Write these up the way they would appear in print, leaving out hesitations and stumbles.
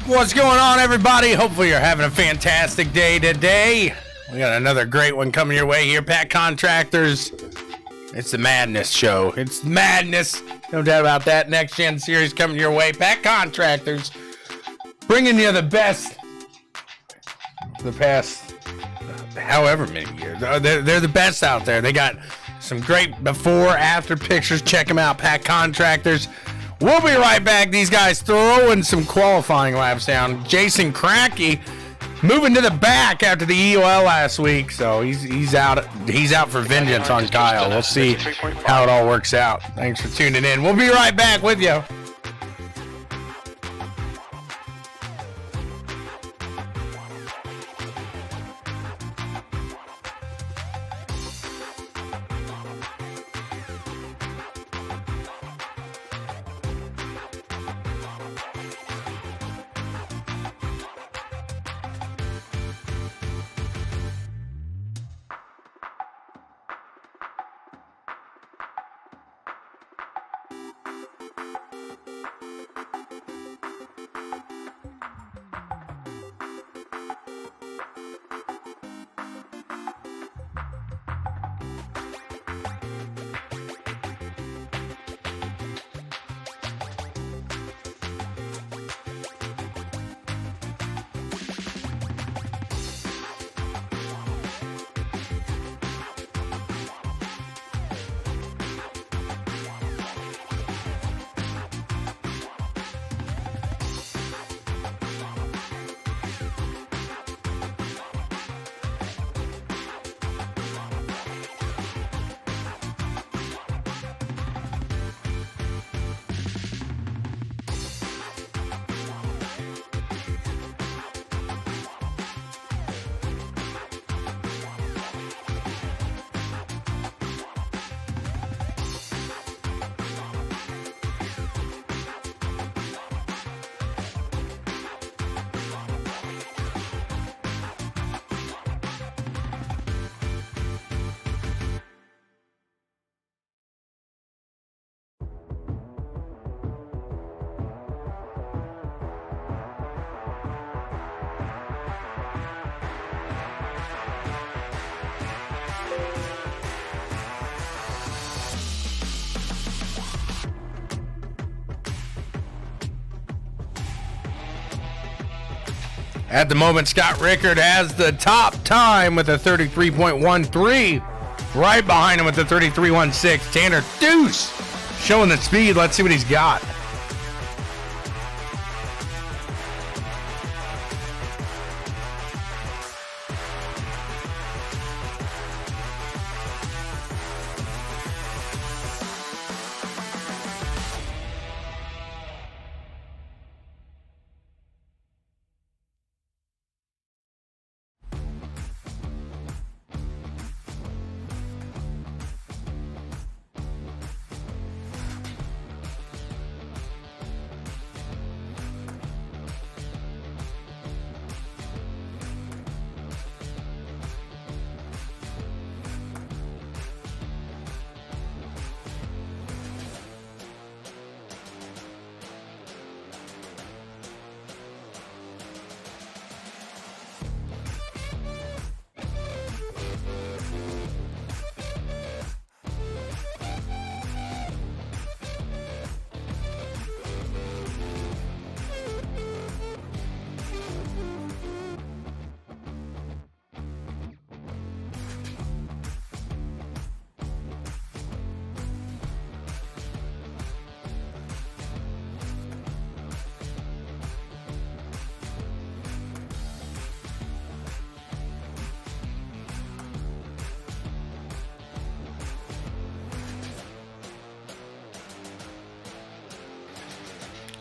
What's going on, everybody? Hopefully you're having a fantastic day today. We got another great one coming your way here, Pat Contractors. It's the madness show. It's madness. No doubt about that. Next Gen Series coming your way. Pat Contractors bringing you the best the past however many years. They're the best out there. They got some great before, after pictures. Check them out, Pat Contractors. We'll be right back. These guys throwing some qualifying laps down. Jason Cracky moving to the back after the EOL last week, so he's out. He's out for vengeance on Kyle. We'll see how it all works out. Thanks for tuning in. We'll be right back with you. At the moment, Scott Rickard has the top time with a 33.13. Right behind him with the 33.16. Tanner Deuce showing the speed. Let's see what he's got.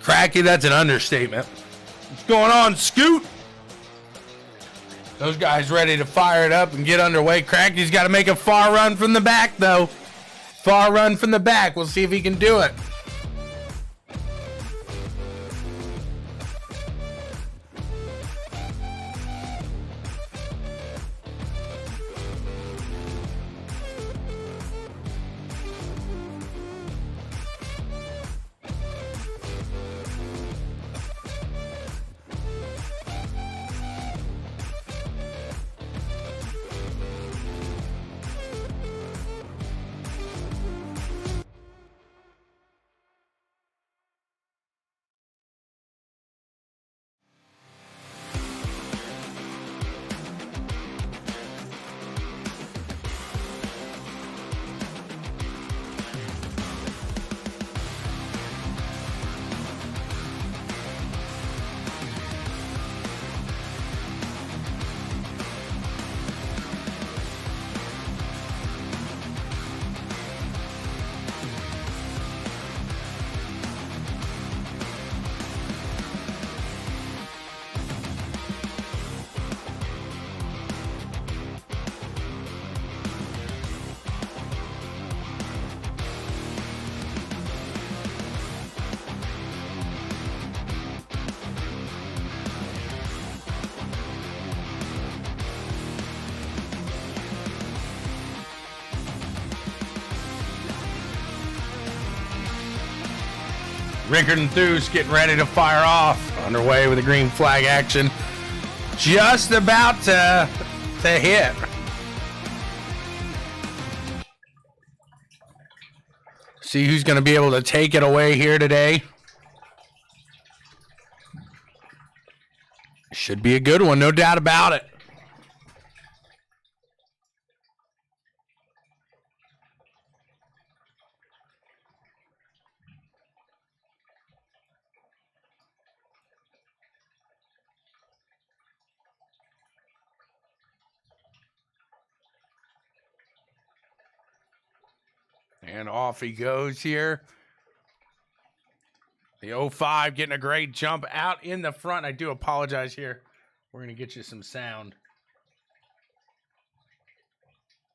Cracky, that's an understatement. What's going on, Scoot? Those guys ready to fire it up and get underway. Cracky's got to make a far run from the back, though. Far run from the back. We'll see if he can do it. Rickard and Theus getting ready to fire off. Underway with the green flag action. Just about to hit. See who's going to be able to take it away here today. Should be a good one, no doubt about it. And off he goes here. The 05 getting a great jump out in the front. I do apologize here. We're going to get you some sound.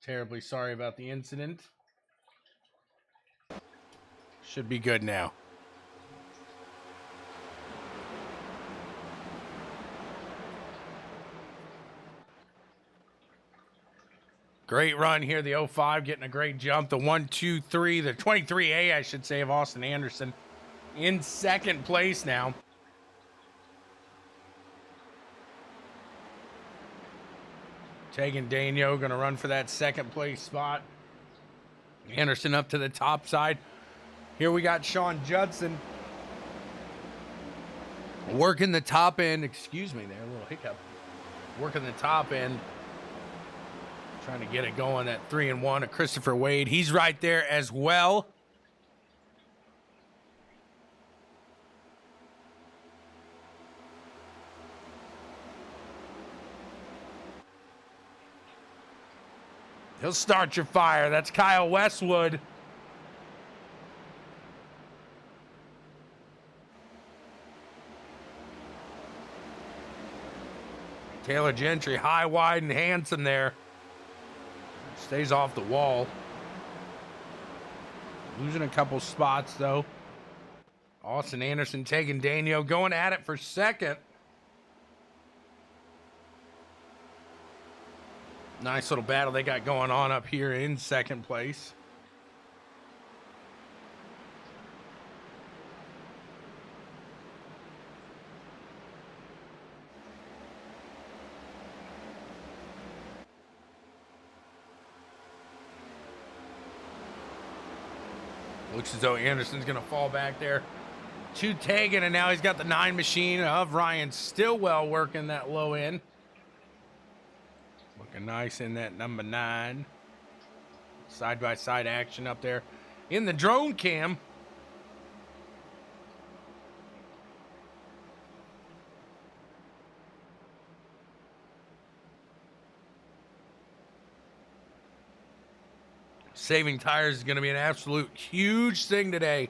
Terribly sorry about the incident. Should be good now. Great run here. The 05 getting a great jump. The 1, 2, 3, the 23A, I should say, of Austin Anderson in second place now. Taking Daniel, going to run for that second place spot. Anderson up to the top side. Here we got Sean Judson working the top end. Excuse me there, a little hiccup. Working the top end. Trying to get it going, that 3 and 1 of Christopher Wade. He's right there as well. He'll start your fire. That's Kyle Westwood. Taylor Gentry, high, wide, and handsome there. Stays off the wall. Losing a couple spots, though. Austin Anderson taking Daniel, going at it for second. Nice little battle they got going on up here in second place. Looks as though Anderson's going to fall back there to Tegan, and now he's got the 9 machine of Ryan Stillwell working that low end. Looking nice in that number 9. Side-by-side action up there in the drone cam. Saving tires is going to be an absolute huge thing today.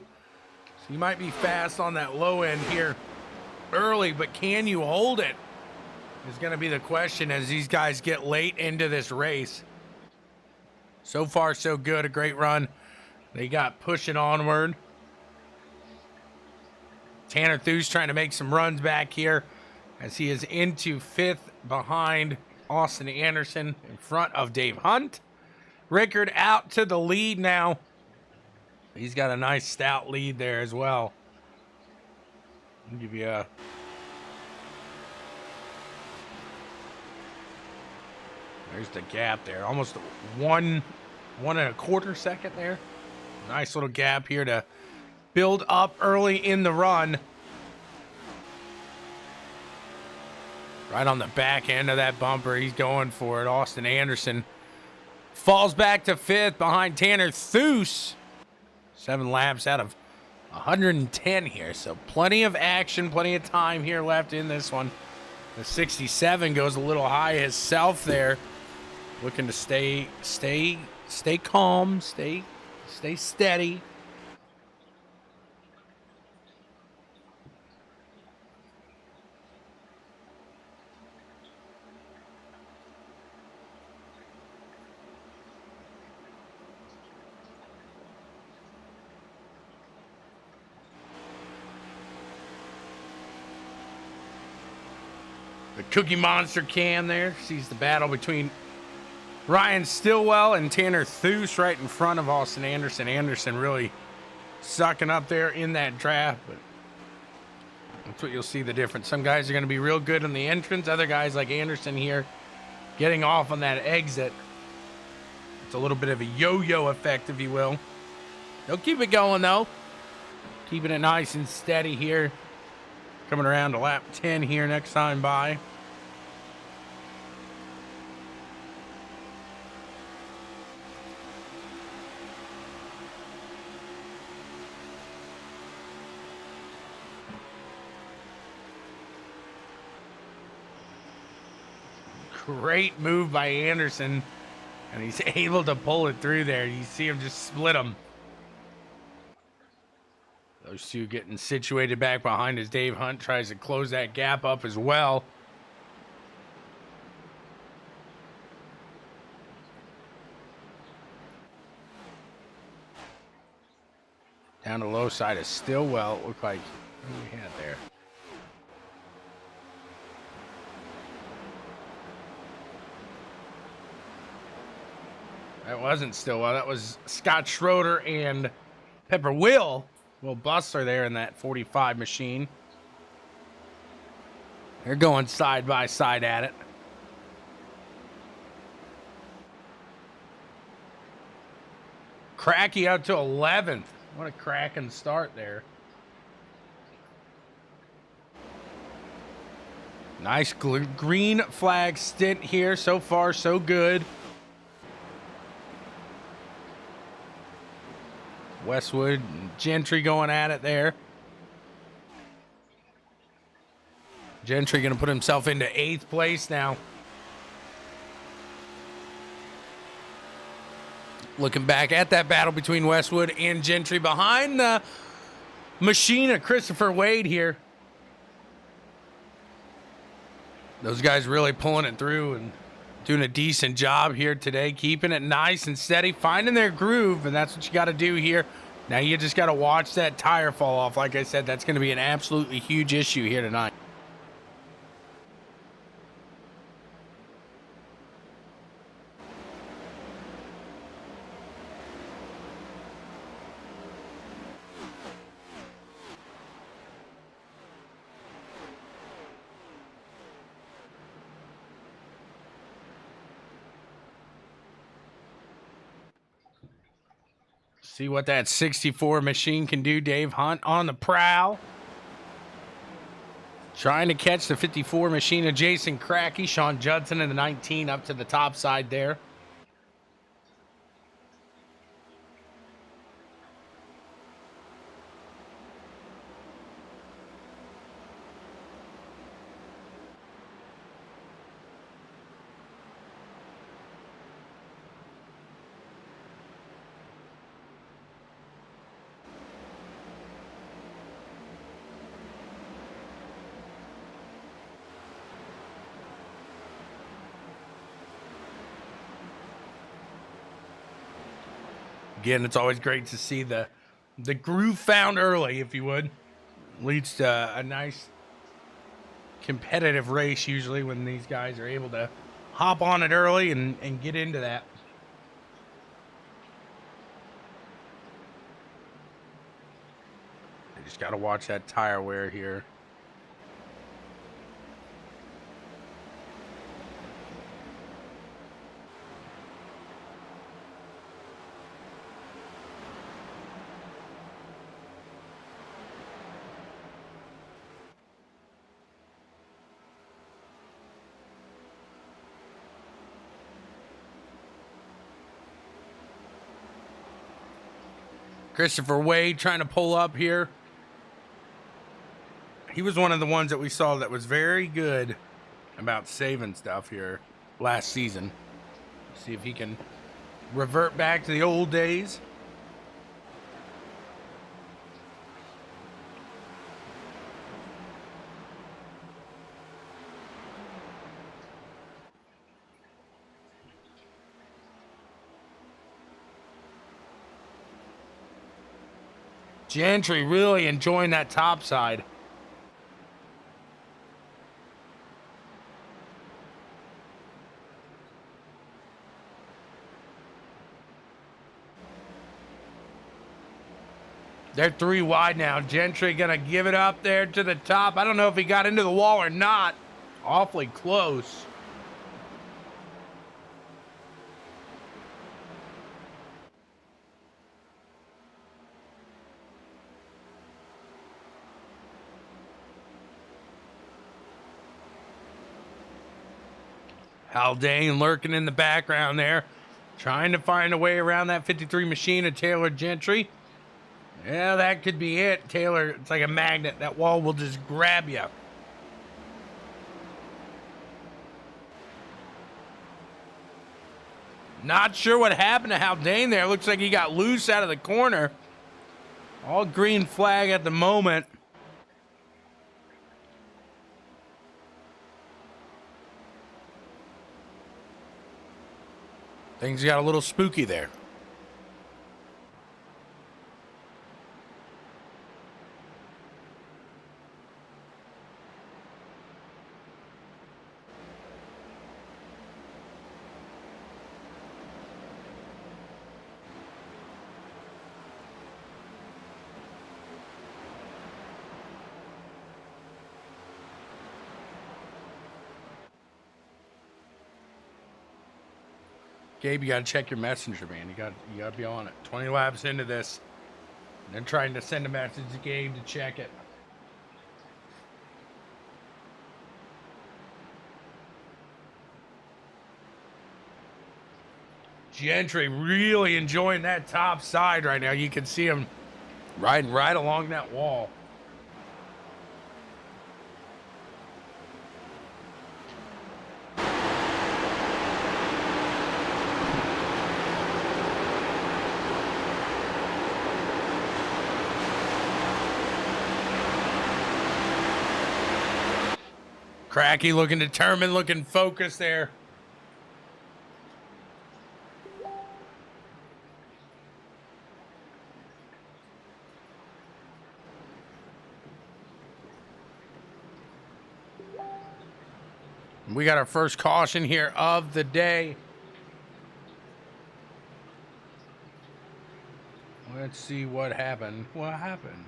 So you might be fast on that low end here early, but can you hold it? Is going to be the question as these guys get late into this race. So far, so good. A great run. They got pushing onward. Tanner Theus trying to make some runs back here as he is into 5th behind Austin Anderson in front of Dave Hunt. Rickard out to the lead now. He's got a nice stout lead there as well. I'll give you a... There's the gap there. Almost 1.25 seconds there. Nice little gap here to build up early in the run. Right on the back end of that bumper. He's going for it. Austin Anderson falls back to 5th behind Tanner Theus. 7 laps out of 110 here. So plenty of action, plenty of time here left in this one. The 67 goes a little high himself there. Looking to stay calm, stay steady. The Cookie Monster can there sees the battle between Ryan Stillwell and Tanner Theus right in front of Austin Anderson. Anderson really sucking up there in that draft, but that's what you'll see the difference. Some guys are going to be real good in the entrance. Other guys like Anderson here getting off on that exit. It's a little bit of a yo-yo effect, if you will. They'll keep it going, though. Keeping it nice and steady here. Coming around to lap 10 here next time by. Great move by Anderson, and he's able to pull it through there. You see him just split them. Those two getting situated back behind as Dave Hunt tries to close that gap up as well. Down the low side is Stillwell. It looked like who we had there. That wasn't Stillwell. That was Scott Schroeder and Pepper Will Bustler there in that 45 machine. They're going side by side at it. Cracky out to 11th. What a cracking start there. Nice green flag stint here. So far, so good. Westwood and Gentry going at it there. Gentry going to put himself into 8th place now. Looking back at that battle between Westwood and Gentry behind the machine of Christopher Wade here. Those guys really pulling it through and doing a decent job here today, keeping it nice and steady, finding their groove, and that's what you got to do here. Now you just got to watch that tire fall off. Like I said, that's going to be an absolutely huge issue here tonight. See what that 64 machine can do. Dave Hunt on the prowl. Trying to catch the 54 machine of Jason Cracky. Sean Judson in the 19 up to the top side there. Again, it's always great to see the groove found early, if you would. Leads to a nice competitive race usually when these guys are able to hop on it early and get into that. They just got to watch that tire wear here. Christopher Wade trying to pull up here. He was one of the ones that we saw that was very good about saving stuff here last season. See if he can revert back to the old days. Gentry really enjoying that top side. They're 3 wide now. Gentry gonna give it up there to the top. I don't know if he got into the wall or not. Awfully close. Haldane lurking in the background there, trying to find a way around that 53 machine of Taylor Gentry. Yeah, that could be it. Taylor, it's like a magnet. That wall will just grab you. Not sure what happened to Haldane there. Looks like he got loose out of the corner. All green flag at the moment. Things got a little spooky there. Gabe, you gotta check your messenger, man. You gotta be on it. 20 laps into this. And they're trying to send a message to Gabe to check it. Gentry really enjoying that top side right now. You can see him riding right along that wall. Cracky looking determined, looking focused there. We got our first caution here of the day. Let's see what happened. What happened?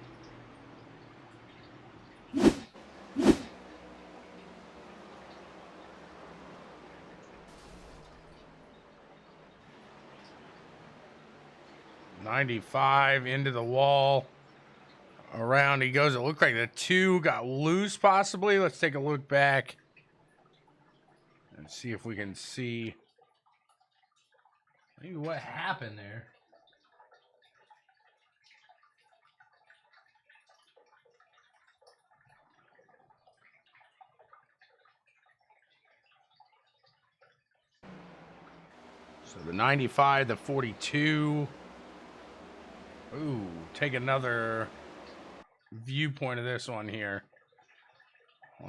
.95 into the wall. Around he goes. It looked like the 2 got loose possibly. Let's take a look back and see if we can see maybe what happened there. So the 95, the 42. Ooh, take another viewpoint of this one here.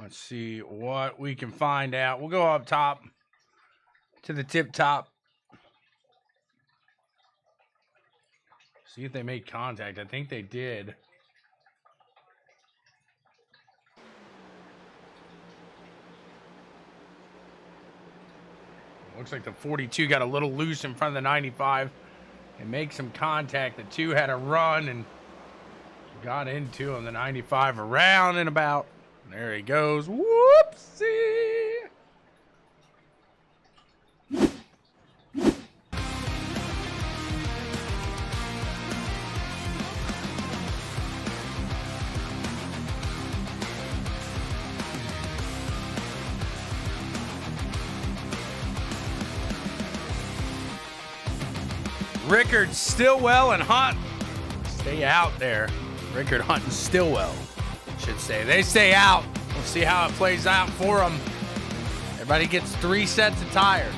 Let's see what we can find out. We'll go up top to the tip top. See if they made contact. I think they did. Looks like the 42 got a little loose in front of the 95 and make some contact. The 2 had a run and got into him. The 95 around and about. There he goes. Whoopsie. Rickard, Stillwell, and Hunt stay out there. Rickard, Hunt, and Stillwell, should say. They stay out. We'll see how it plays out for them. Everybody gets 3 sets of tires.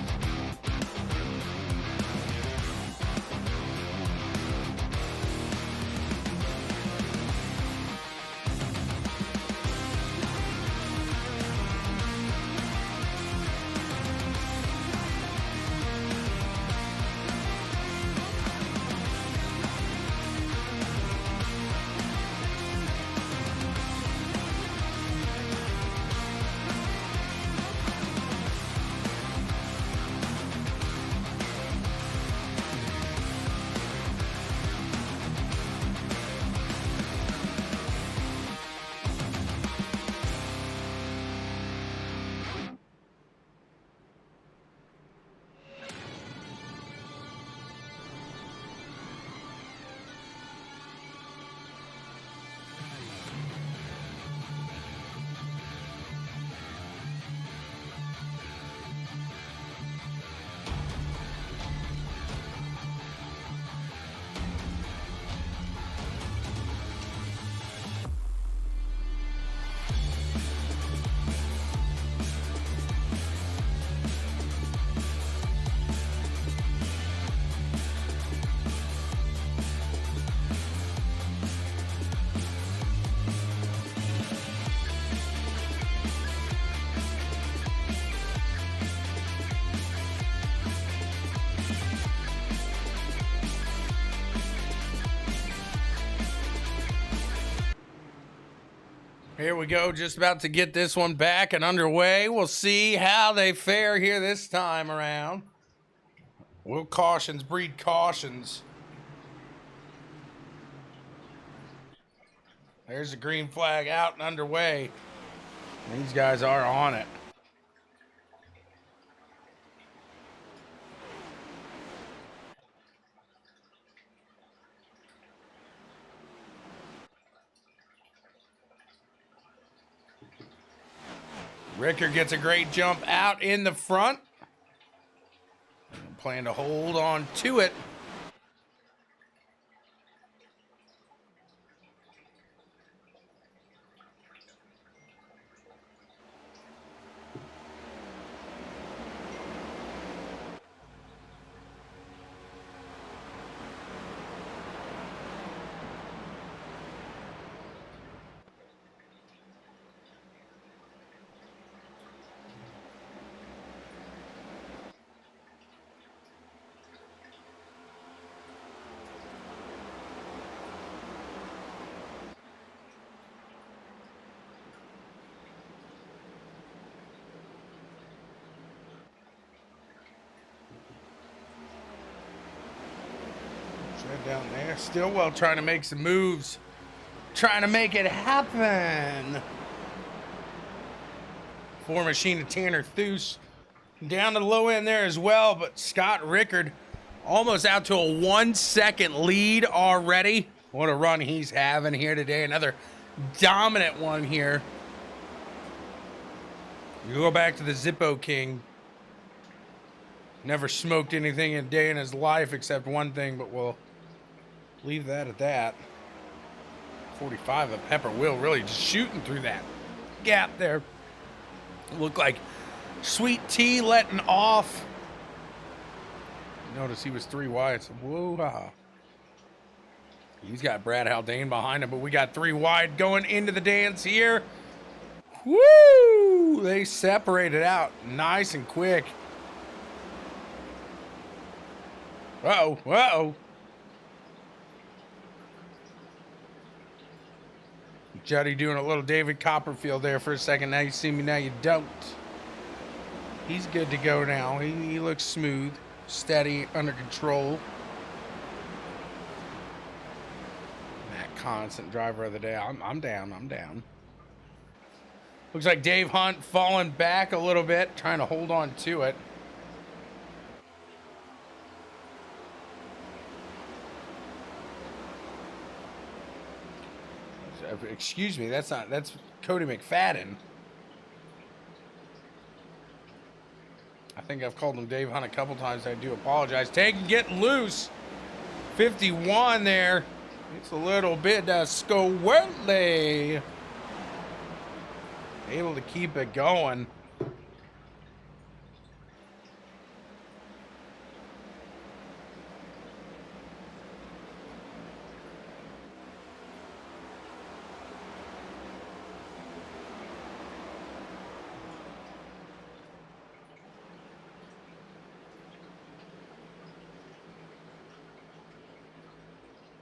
Here we go, just about to get this one back and underway. We'll see how they fare here this time around. Will cautions breed cautions? There's the green flag out and underway. These guys are on it. Ricker gets a great jump out in the front. Plan to hold on to it. Down there, Stillwell trying to make some moves, trying to make it happen. Four machine of Tanner Thues down to the low end there as well, but Scott Rickard almost out to a 1 second lead already. What a run he's having here today. Another dominant one here. You go back to the Zippo King. Never smoked anything a day in his life except one thing, but we'll leave that at that. 45 of Pepper Will really just shooting through that gap there. Looked like Sweet Tea letting off. Notice he was 3 wide. So whoa. He's got Brad Haldane behind him, but we got 3 wide going into the dance here. Woo! They separated out nice and quick. Uh-oh. Uh-oh. Juddy doing a little David Copperfield there for a second. Now you see me, now you don't. He's good to go now. He looks smooth, steady, under control. Matt Constant, driver of the day. I'm down. Looks like Dave Hunt falling back a little bit, trying to hold on to it. Excuse me, that's Cody McFadden. I think I've called him Dave Hunt a couple times. I do apologize. Taking, getting loose. 51 there. It's a little bit squirrely. Able to keep it going.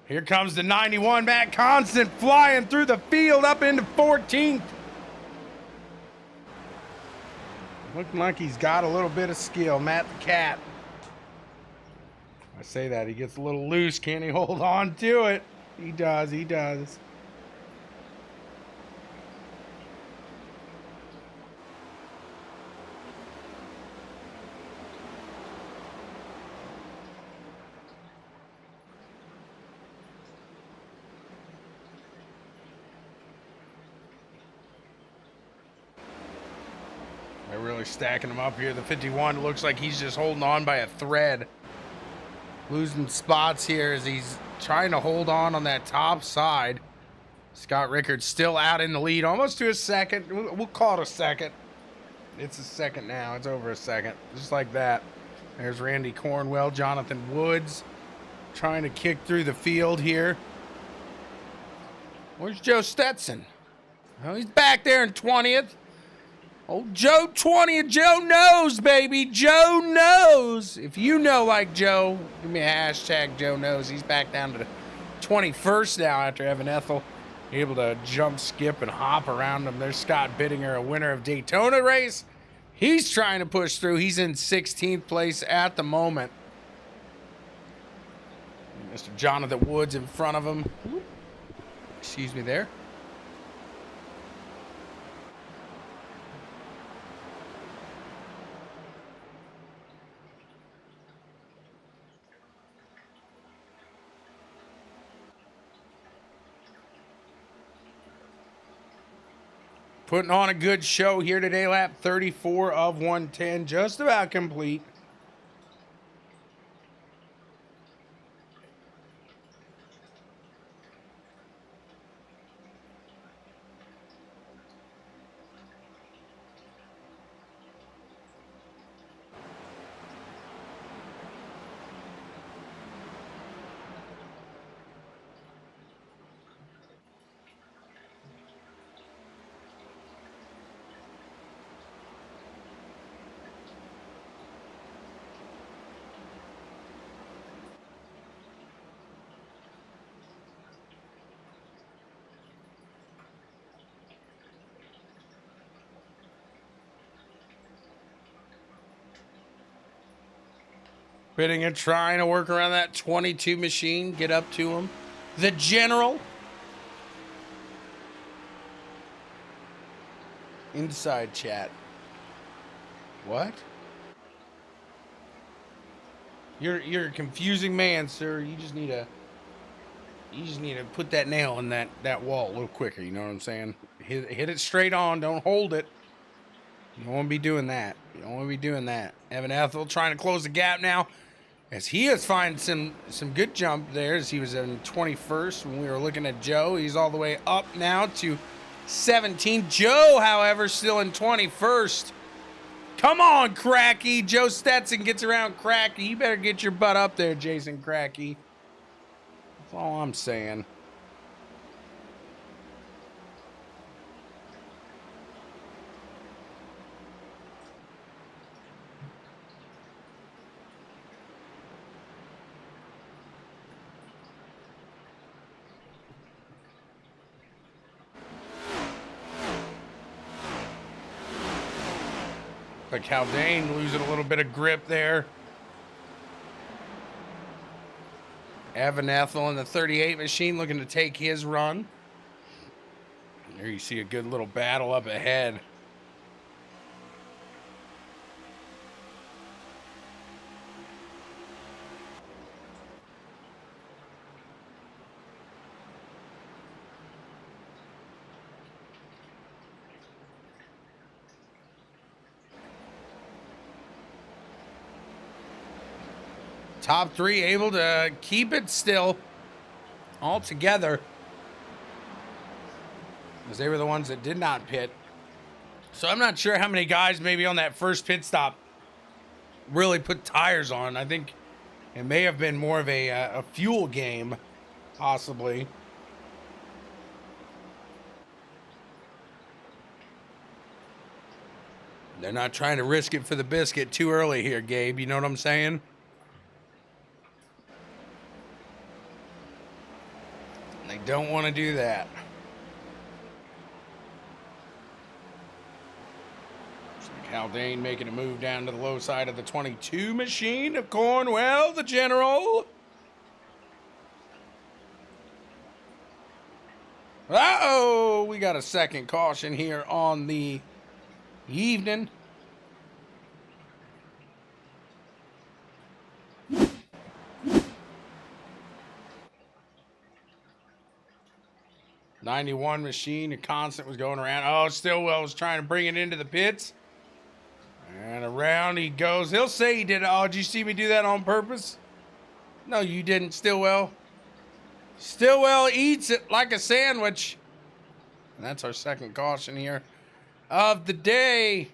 Here comes the 91, Matt Constant flying through the field up into 14th. Looking like he's got a little bit of skill, Matt the Cat. I say that, he gets a little loose. Can he hold on to it? He does, he does. They're really stacking him up here. The 51 looks like he's just holding on by a thread. Losing spots here as he's trying to hold on that top side. Scott Rickard still out in the lead, almost to a second. We'll call it a second. It's a second now. It's over a second. Just like that. There's Randy Cornwell, Jonathan Woods trying to kick through the field here. Where's Joe Stetson? Oh, he's back there in 20th. Old Joe 20th. Joe knows, baby. Joe knows. If you know like Joe, give me a hashtag Joe knows. He's back down to the 21st now after Evan Ethel able to jump, skip, and hop around them. There's Scott Bittinger, a winner of Daytona race. He's trying to push through. He's in 16th place at the moment. Mr. Jonathan Woods in front of him. Excuse me there. Putting on a good show here today. Lap 34 of 110, just about complete. Bittinger trying to work around that 22 machine, get up to him. The General. Inside chat. What? You're a confusing man, sir. You just need to put that nail in that wall a little quicker, you know what I'm saying? Hit it straight on, don't hold it. You don't want to be doing that. You don't want to be doing that. Evan Ethel trying to close the gap now, as he has found some good jump there, as he was in 21st when we were looking at Joe. He's all the way up now to 17. Joe, however, still in 21st. Come on, Cracky. Joe Stetson gets around Cracky. You better get your butt up there, Jason Cracky. That's all I'm saying. But Haldane losing a little bit of grip there. Evan Ethel in the 38 machine looking to take his run. There you see a good little battle up ahead. Top three able to keep it still all together, as they were the ones that did not pit. So I'm not sure how many guys maybe on that first pit stop really put tires on. I think it may have been more of a fuel game, possibly. They're not trying to risk it for the biscuit too early here, Gabe. You know what I'm saying? They don't want to do that. Haldane making a move down to the low side of the 22 machine of Cornwell, the General. Uh-oh, we got a second caution here on the evening. '91 machine, a constant was going around. Oh, Stillwell was trying to bring it into the pits. And around he goes. He'll say he did it. Oh, did you see me do that on purpose? No, you didn't, Stillwell. Stillwell eats it like a sandwich. And that's our second caution here of the day.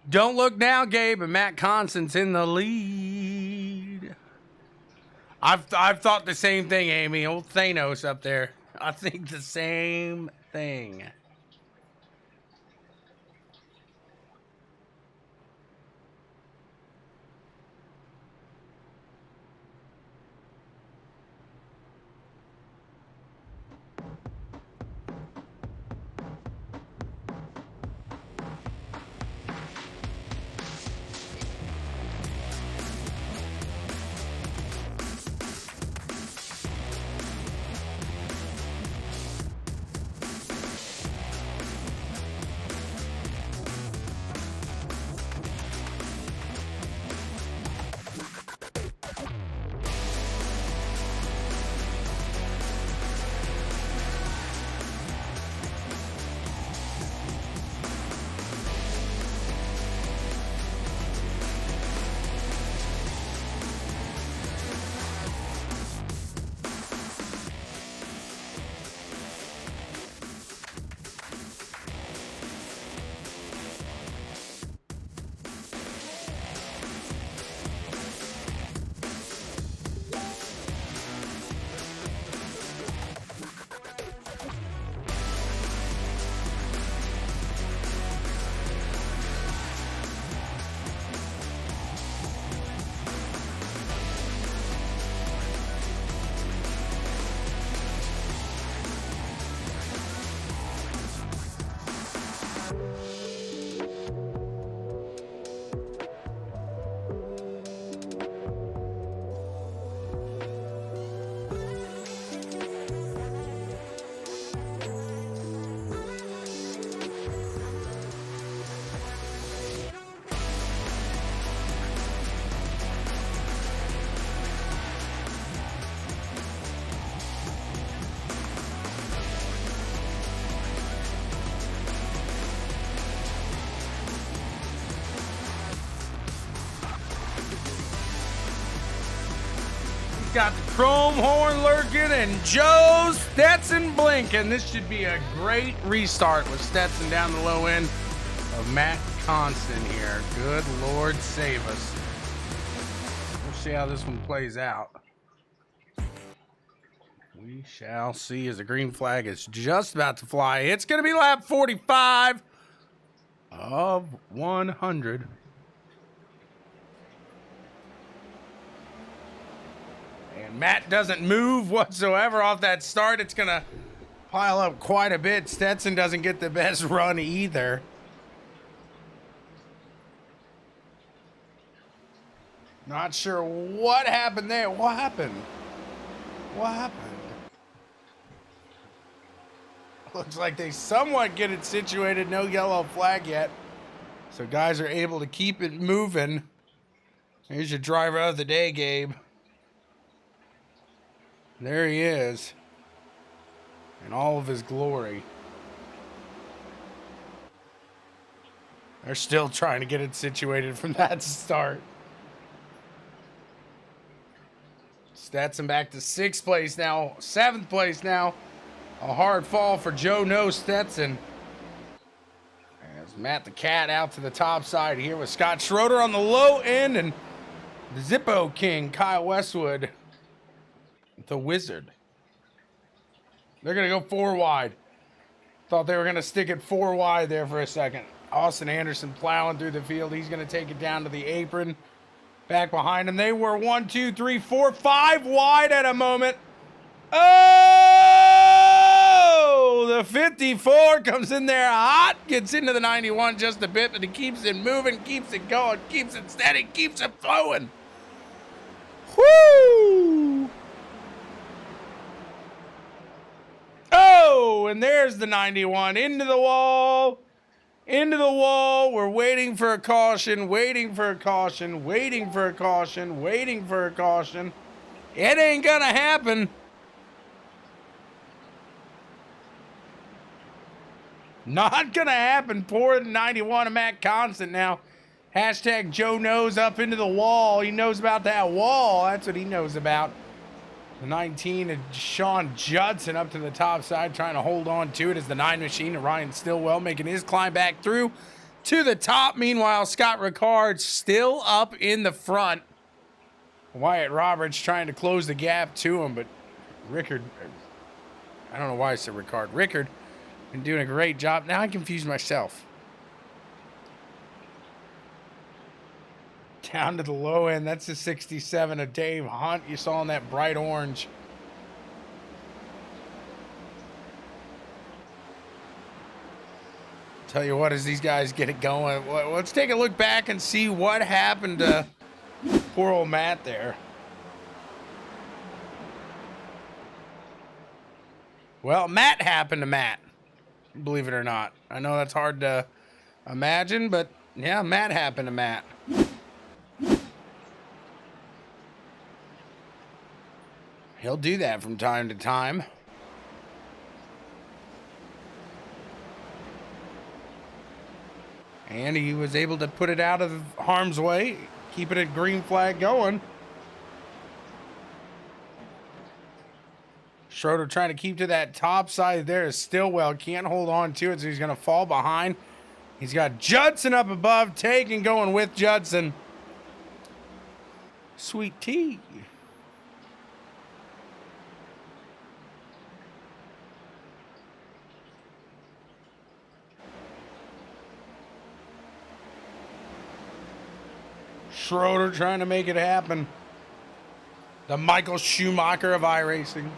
Don't look now, Gabe, and Matt Constant's in the lead. I've thought the same thing, Amy. Old Thanos up there. I think the same thing. Got the chrome horn lurking and Joe Stetson blinking. This should be a great restart with Stetson down the low end of Matt Constant here. Good Lord save us. We'll see how this one plays out. We shall see as the green flag is just about to fly. It's going to be lap 45 of 100. And Matt doesn't move whatsoever off that start. It's going to pile up quite a bit. Stetson doesn't get the best run either. Not sure what happened there. What happened? What happened? Looks like they somewhat get it situated. No yellow flag yet. So guys are able to keep it moving. Here's your driver of the day, Gabe. There he is, in all of his glory. They're still trying to get it situated from that start. Stetson back to 6th place now, 7th place now. A hard fall for Joe No Stetson. As Matt the Cat out to the top side here with Scott Schroeder on the low end and the Zippo King, Kyle Westwood. The Wizard. They're going to go 4 wide. Thought they were going to stick it 4 wide there for a second. Austin Anderson plowing through the field. He's going to take it down to the apron. Back behind him. They were 1, 2, 3, 4, 5 wide at a moment. Oh! The 54 comes in there hot. Gets into the 91 just a bit, but he keeps it moving, keeps it going, keeps it steady, keeps it flowing. Woo! Oh, and there's the 91 into the wall. Into the wall. We're waiting for a caution, waiting for a caution, waiting for a caution, waiting for a caution. It ain't gonna happen. Not gonna happen. Poor 91 of Matt Constant now. Hashtag Joe knows up into the wall. He knows about that wall. That's what he knows about. The 19 of Sean Judson up to the top side, trying to hold on to it as the 9 machine of Ryan Stillwell making his climb back through. to the top. Meanwhile, Scott Ricard still up in the front. Wyatt Roberts trying to close the gap to him, but Rickard, I don't know why I said Ricard. Rickard been doing a great job. Now I confused myself. Down to the low end. That's the 67 of Dave Hunt. You saw in that bright orange. Tell you what, as these guys get it going, let's take a look back and see what happened to poor old Matt there. Well, Matt happened to Matt, believe it or not. I know that's hard to imagine, but yeah, Matt happened to Matt. He'll do that from time to time. And he was able to put it out of harm's way, keep it at green flag going. Schroeder trying to keep to that top side there. Stillwell can't hold on to it, so he's going to fall behind. He's got Judson up above, taking going with Judson. Sweet tea. Schroeder trying to make it happen. The Michael Schumacher of iRacing.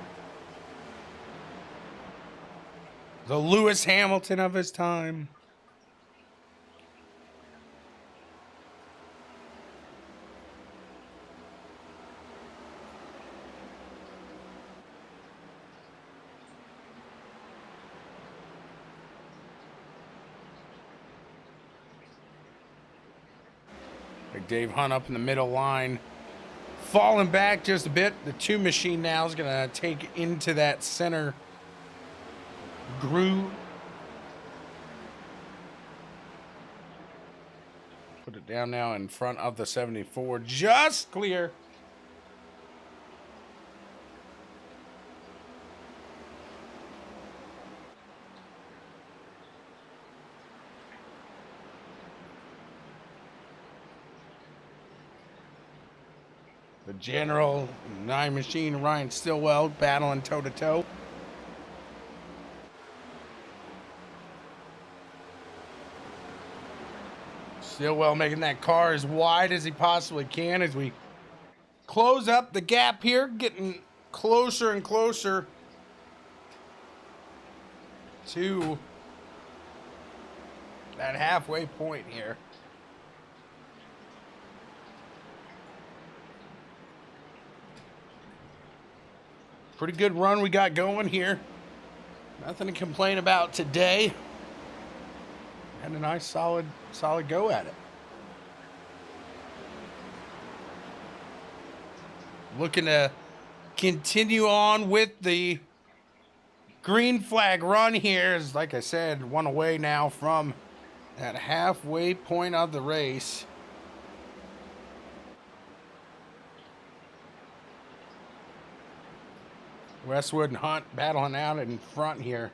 The Lewis Hamilton of his time. Dave Hunt up in the middle line, falling back just a bit. The two machine now is going to take into that center groove. Put it down now in front of the 74, just clear. The General, 9 Machine, Ryan Stillwell battling toe-to-toe. Stillwell making that car as wide as he possibly can as we close up the gap here, getting closer and closer to that halfway point here. Pretty good run we got going here. Nothing to complain about today. Had a nice solid go at it. Looking to continue on with the green flag run here. Is, like I said, one away now from that halfway point of the race. Westwood and Hunt battling out in front here.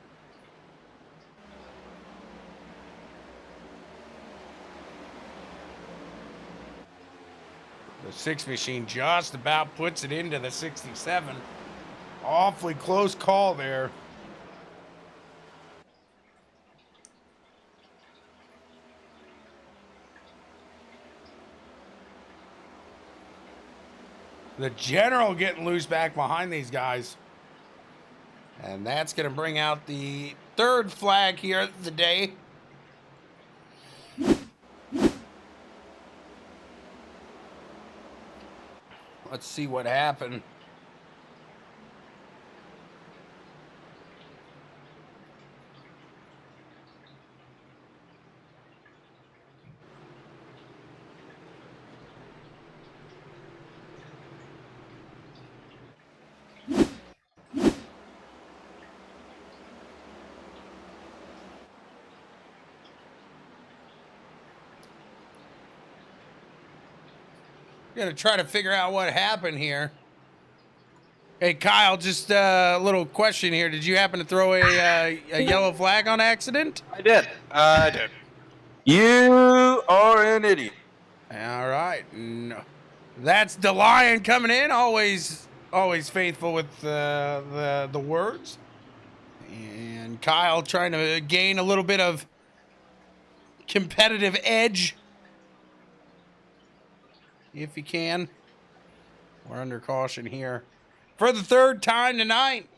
The 6 Machine just about puts it into the 67. Awfully close call there. The General getting loose back behind these guys. And that's going to bring out the 3rd flag here of the day. Let's see what happened. Gonna try to figure out what happened here. Hey Kyle, just a little question here. Did you happen to throw a yellow flag on accident? I did. You are an idiot. All right. No. That's the Lion coming in. Always faithful with the words. And Kyle trying to gain a little bit of competitive edge. If he can. We're under caution here for the third time tonight.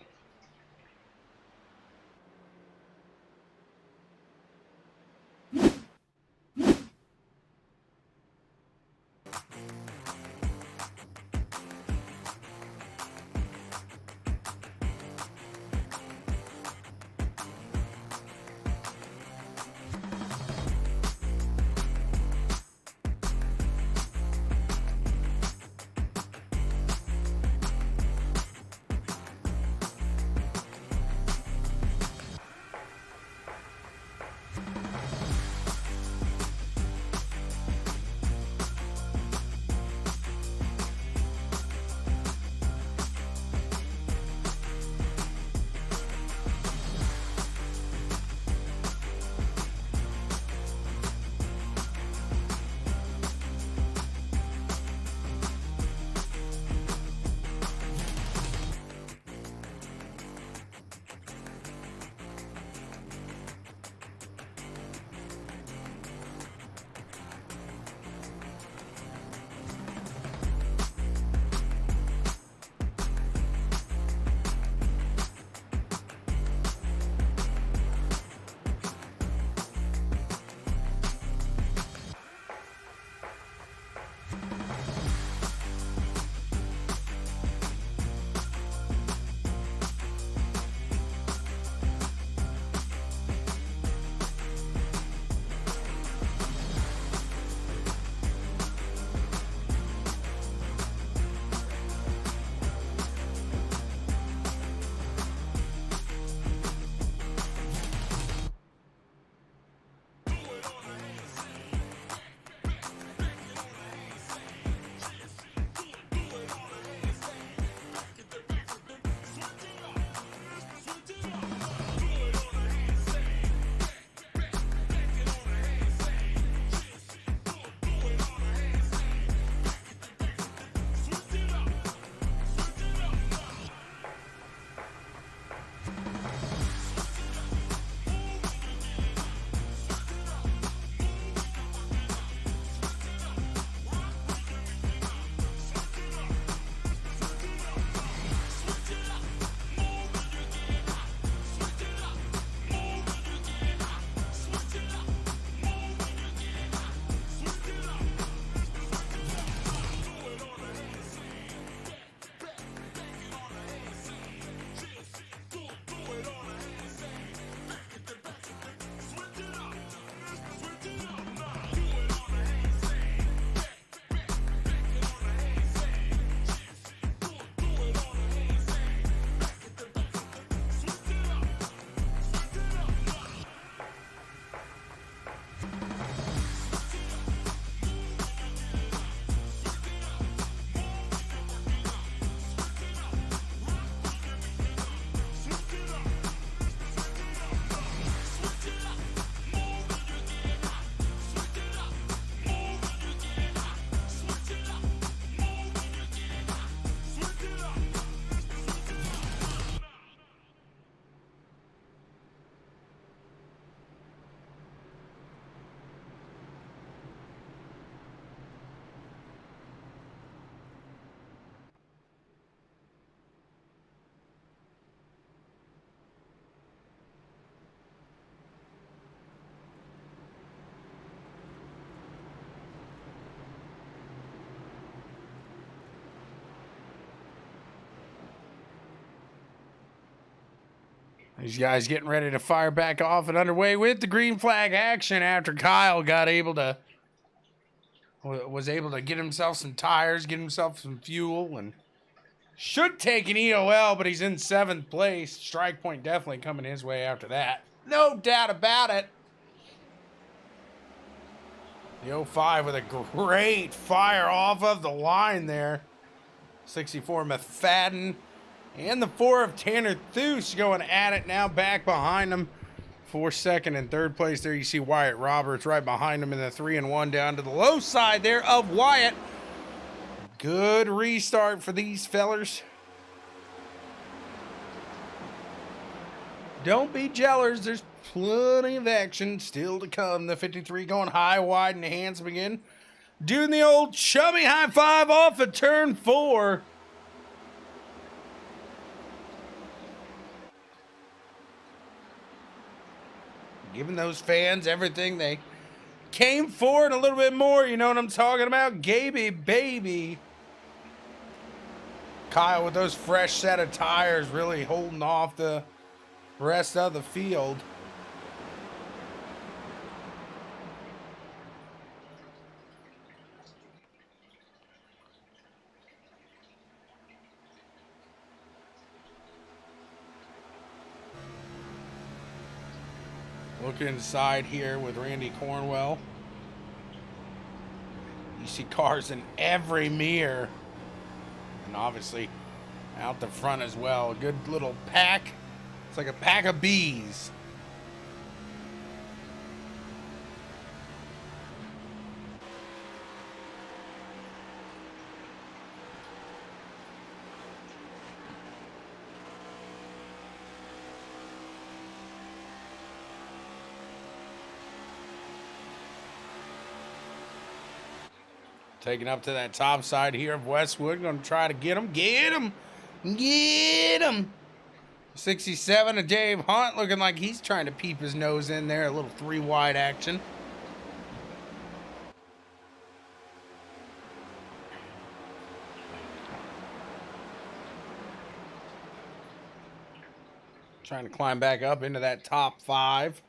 These guys getting ready to fire back off and underway with the green flag action after Kyle was able to get himself some tires, get himself some fuel, and should take an EOL, but he's in 7th place. Strike point definitely coming his way after that. No doubt about it. The 05 with a great fire off of the line there. 64 McFadden. And the 4 of Tanner Thues going at it now, back behind him. For second and third place there, you see Wyatt Roberts right behind him in the 3-1 down to the low side there of Wyatt. Good restart for these fellers. Don't be jealous. There's plenty of action still to come. The 53 going high, wide, and handsome again. Doing the old chubby high five off of turn 4. Giving those fans everything they came for and a little bit more. You know what I'm talking about? Gaby, baby. Kyle with those fresh set of tires really holding off the rest of the field. Look inside here with Randy Cornwell. You see cars in every mirror. And obviously out the front as well. A good little pack. It's like a pack of bees. Taking up to that top side here of Westwood. Going to try to get him. Get him. Get him. 67 of Dave Hunt looking like he's trying to peep his nose in there. A little 3-wide action. Trying to climb back up into that top 5.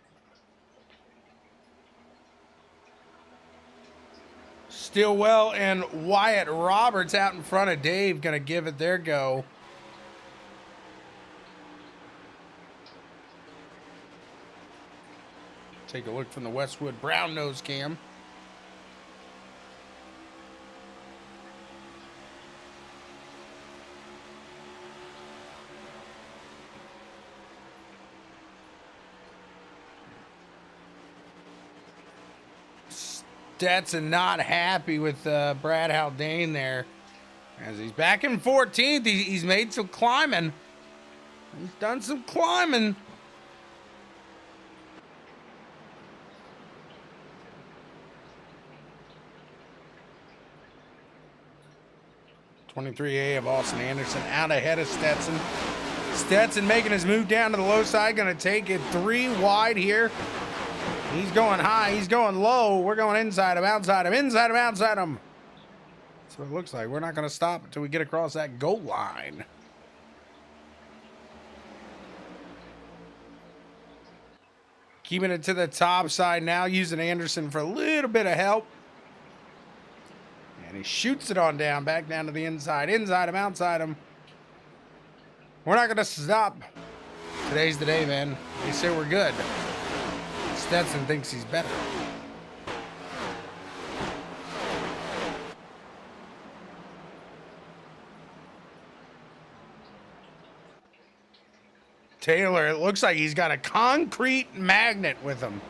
Stillwell and Wyatt Roberts out in front of Dave, going to give it their go. Take a look from the Westwood brown nose cam. Stetson not happy with Brad Haldane there. As he's back in 14th, he's made some climbing. He's done some climbing. .23A of Austin Anderson out ahead of Stetson. Stetson making his move down to the low side. Going to take it 3 wide here. He's going high. He's going low. We're going inside him, outside him, inside him, outside him. That's what it looks like. We're not going to stop until we get across that goal line. Keeping it to the top side now, using Anderson for a little bit of help. And he shoots it on down, back down to the inside. Inside him, outside him. We're not going to stop. Today's the day, man. They say we're good. Stetson thinks he's better. Taylor, it looks like he's got a concrete magnet with him.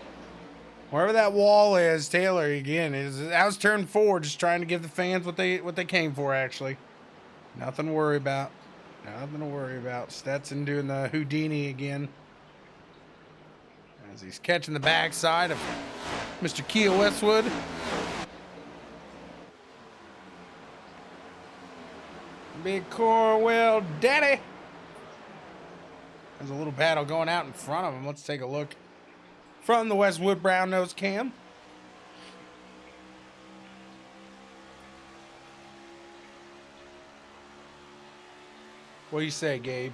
Wherever that wall is, Taylor again that was turn 4, just trying to give the fans what they came for. Actually, nothing to worry about. Nothing to worry about. Stetson doing the Houdini again as he's catching the backside of Mr. Keel Westwood. Big Cornwell daddy. There's a little battle going out in front of him. Let's take a look from the Westwood brown nose cam. What do you say, Gabe?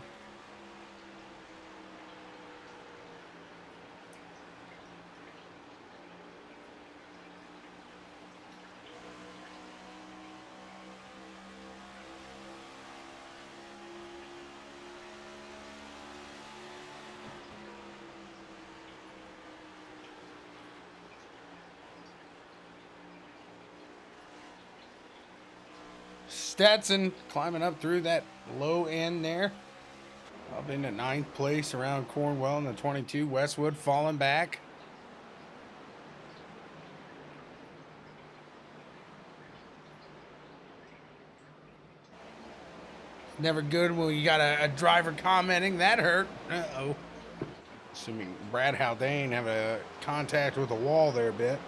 Stetson climbing up through that low end there Up into 9th place around Cornwell in the 22. Westwood falling back. Never good when you got a driver commenting. That hurt. Uh-oh. Assuming Brad Haldane have a contact with the wall there a bit.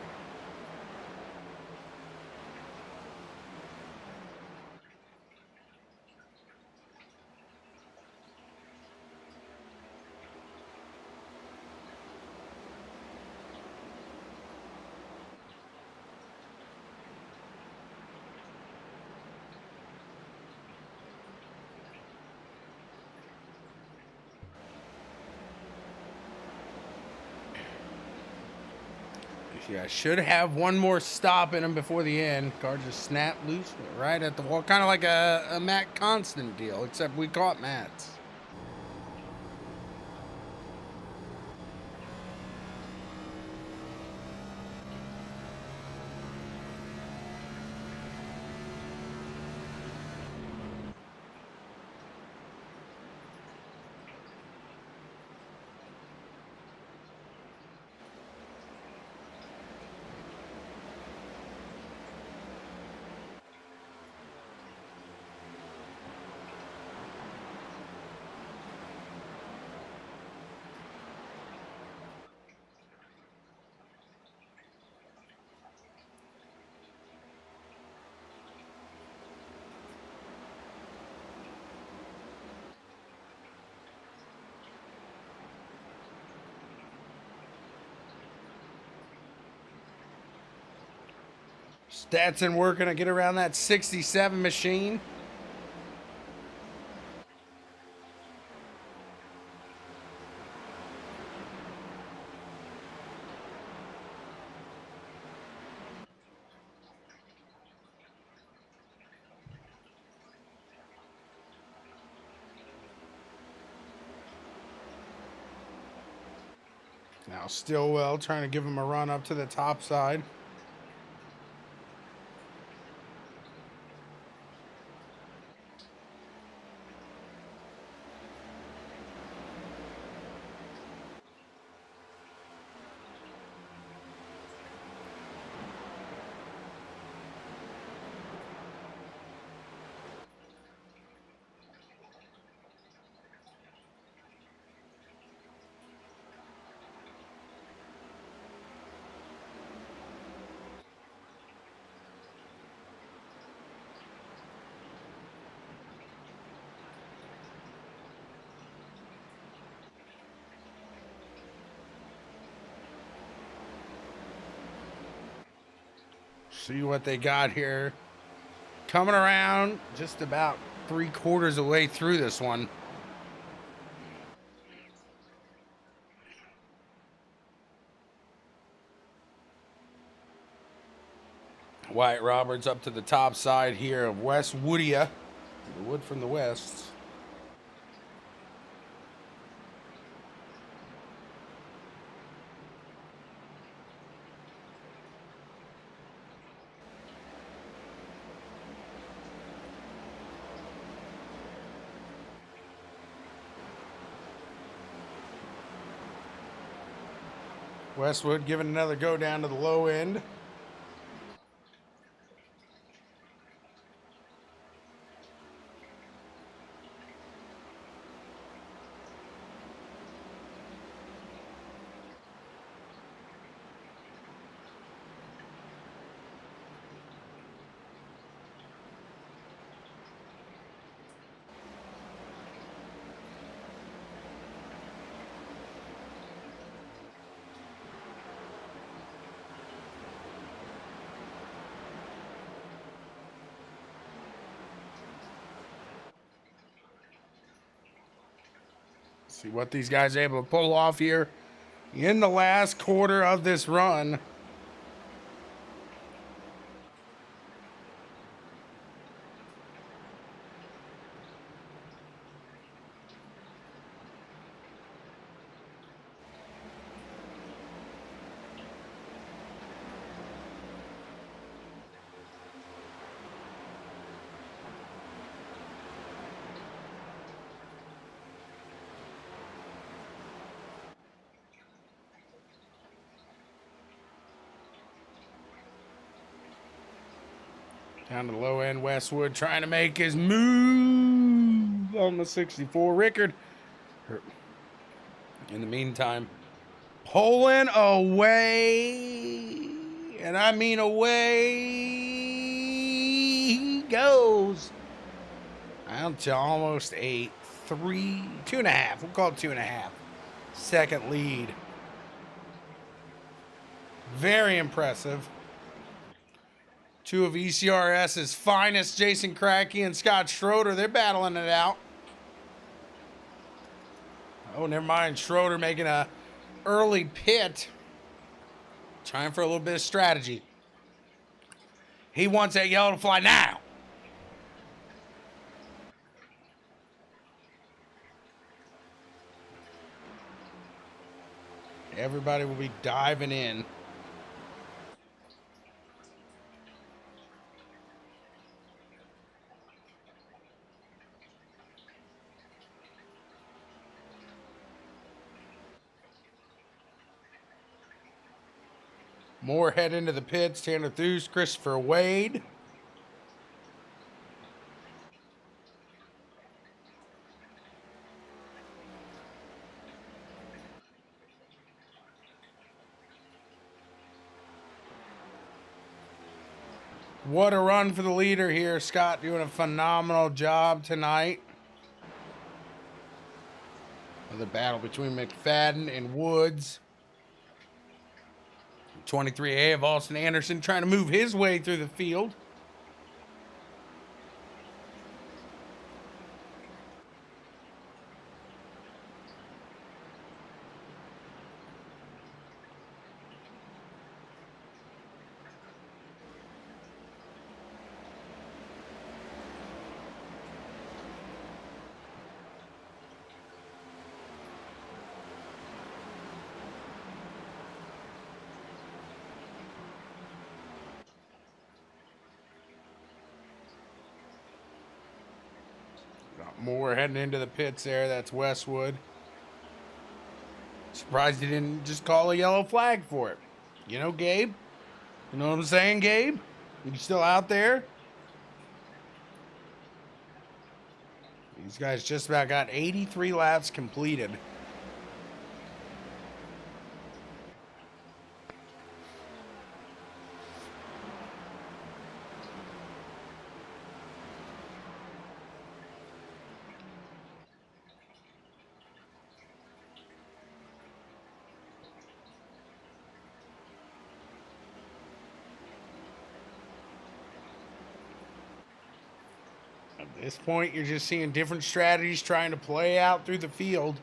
Yeah, should have one more stop in him before the end. Car just snapped loose right at the wall. Kind of like a Matt Constant deal, except we caught Matt's. Stetson working to get around that 67 machine. Now Stillwell trying to give him a run up to the top side. See what they got here. Coming around just about 3/4 of the way through this one. Wyatt Roberts up to the top side here of West Woodia. The wood from the west. Westwood giving another go down to the low end. See what these guys are able to pull off here in the last quarter of this run. Down to the low end, Westwood trying to make his move on the 64. Rickard, in the meantime, pulling away, and I mean away he goes. Down to almost a 2.5. We'll call it 2.5 second lead. Very impressive. Two of ECRS's finest, Jason Cracky and Scott Schroeder, they're battling it out. Oh, never mind. Schroeder making a early pit. Trying for a little bit of strategy. He wants that yellow to fly now. Everybody will be diving in. More head into the pits. Tanner Theus, Christopher Wade. What a run for the leader here. Scott doing a phenomenal job tonight. The battle between McFadden and Woods. 23A of Austin Anderson trying to move his way through the field. More heading into the pits there. That's Westwood. Surprised he didn't just call a yellow flag for it. You know, Gabe? You know what I'm saying, Gabe? You still out there? These guys just about got 83 laps completed. At this point, you're just seeing different strategies trying to play out through the field.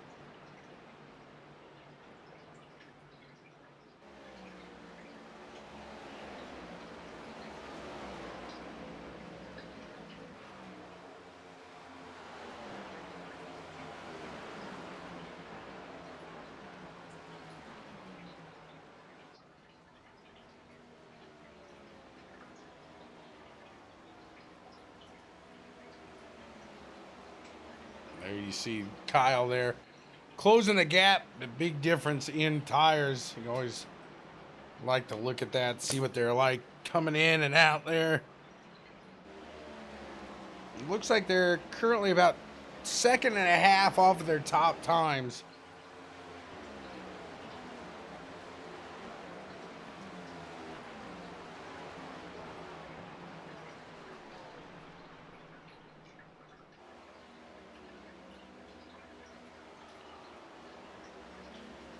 There you see Kyle there closing the gap. The big difference in tires. You always like to look at that, see what they're like coming in and out there. It looks like they're currently about 1.5 off of their top times.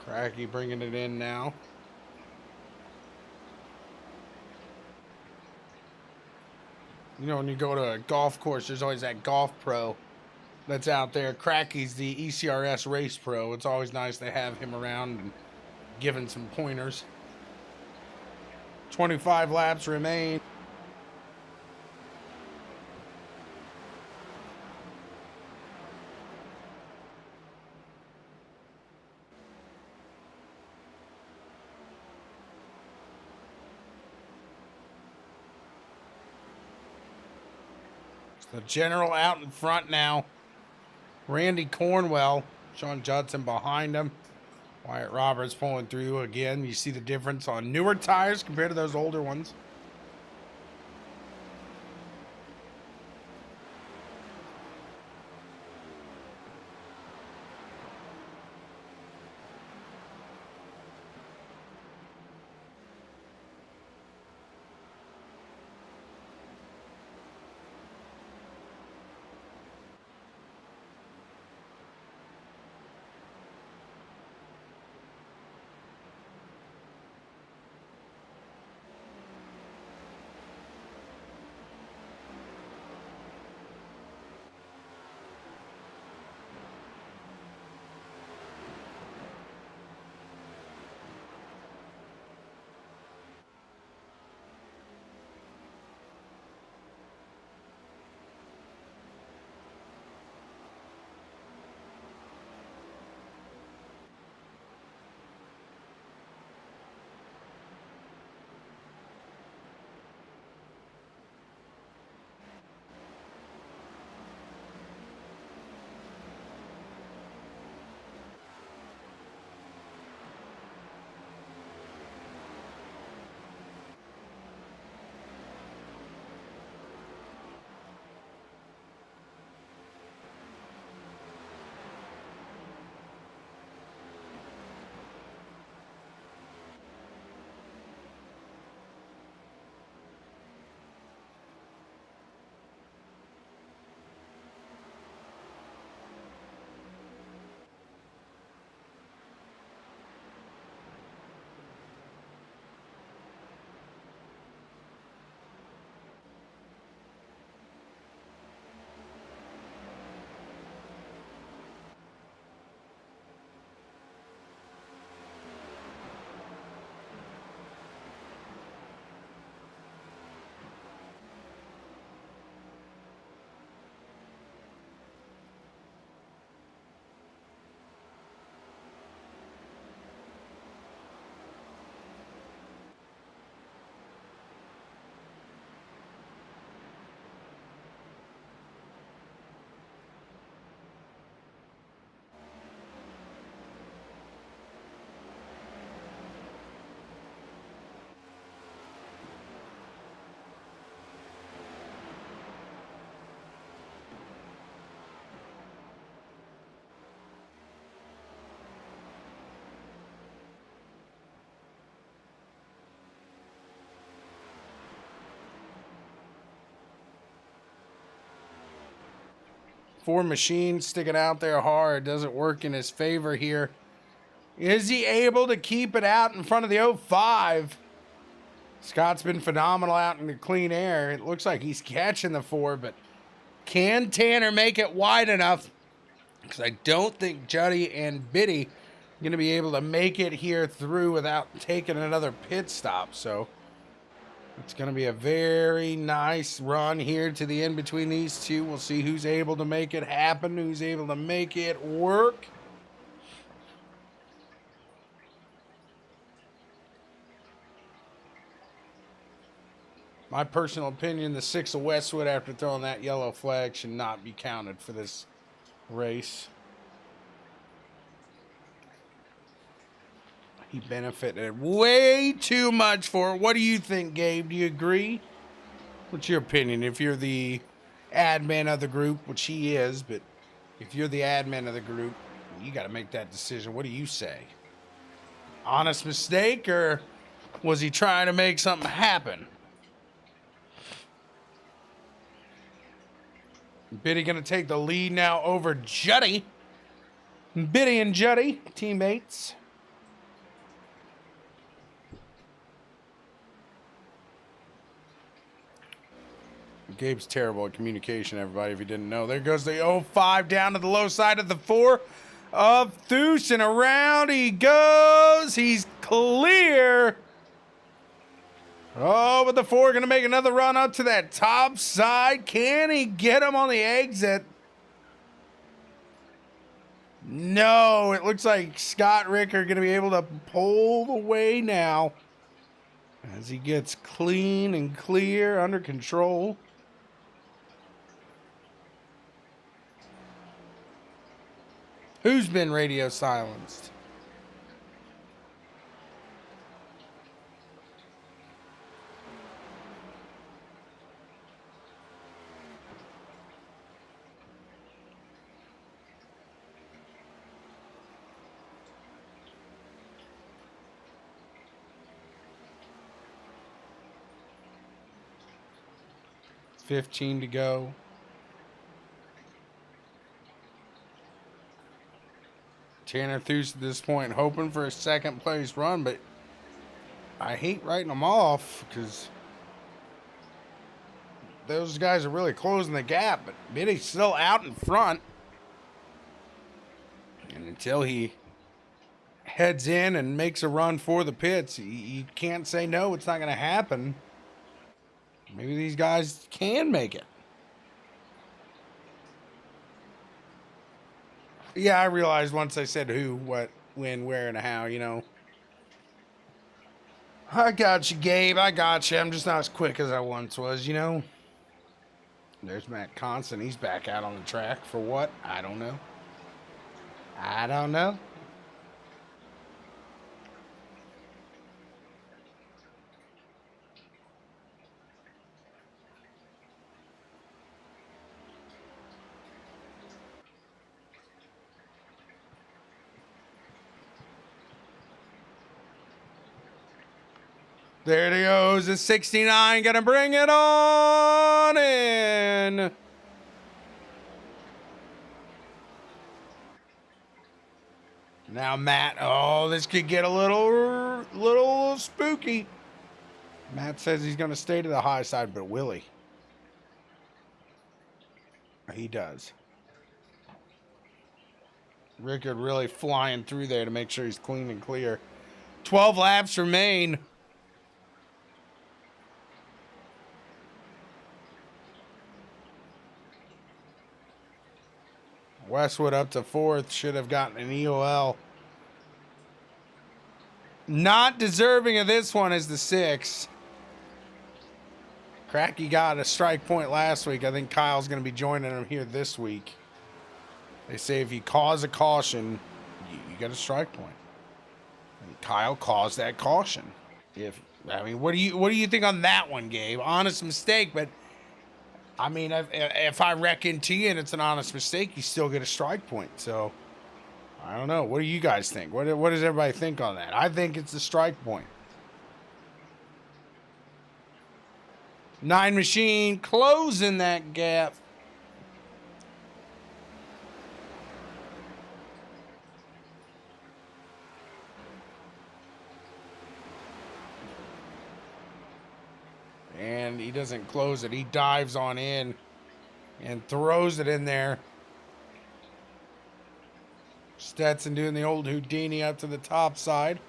Cracky bringing it in now. You know, when you go to a golf course, there's always that golf pro that's out there. Cracky's the ECRS race pro. It's always nice to have him around and giving some pointers. 25 laps remain. The general out in front now. Randy Cornwell, Sean Judson behind him. Wyatt Roberts pulling through again. You see the difference on newer tires compared to those older ones. 4 machines sticking out there hard. Doesn't work in his favor here. Is he able to keep it out in front of the 05? Scott's been phenomenal out in the clean air. It looks like he's catching the 4, but can Tanner make it wide enough? Because I don't think Juddy and Biddy are going to be able to make it here through without taking another pit stop. So it's going to be a very nice run here to the end between these two. We'll see who's able to make it happen, who's able to make it work. My personal opinion, the 6 of Westwood, after throwing that yellow flag, should not be counted for this race. He benefited way too much for it. What do you think, Gabe? Do you agree? What's your opinion? If you're the admin of the group, which he is, but if you're the admin of the group, you got to make that decision. What do you say? Honest mistake, or was he trying to make something happen? Biddy going to take the lead now over Juddy. Biddy and Juddy, teammates. Gabe's terrible at communication, everybody, if you didn't know. There goes the 05 down to the low side of the 4 of Thuce, and around he goes. He's clear. Oh, but the 4 going to make another run up to that top side. Can he get him on the exit? No, it looks like Scott Rick are going to be able to pull away now as he gets clean and clear, under control. Who's been radio silenced? $15 to go. Tanner Thuce at this point hoping for a second place run, but I hate writing them off because those guys are really closing the gap, but Biddy's still out in front. And until he heads in and makes a run for the pits, you can't say no, it's not going to happen. Maybe these guys can make it. Yeah, I realized once I said who, what, when, where, and how, you know. I got you, Gabe. I got you. I'm just not as quick as I once was, you know. There's Matt Constant. He's back out on the track. For what? I don't know. I don't know. There it goes. The 69 gonna bring it on in. Now Matt. Oh, this could get a little spooky. Matt says he's gonna stay to the high side, but will he? He does. Rickard really flying through there to make sure he's clean and clear. 12 laps remain. Westwood up to 4th. Should have gotten an EOL. Not deserving of this one is the 6. Cracky got a strike point last week. I think Kyle's going to be joining him here this week. They say if you cause a caution, you get a strike point. And Kyle caused that caution. What do you think on that one, Gabe? Honest mistake, but I mean, if I reckon to you and it's an honest mistake, you still get a strike point. So, I don't know. What do you guys think? What does everybody think on that? I think it's a strike point. 9 Machine closing that gap. he doesn't close it. He dives on in and throws it in there. Stetson doing the old Houdini up to the top side.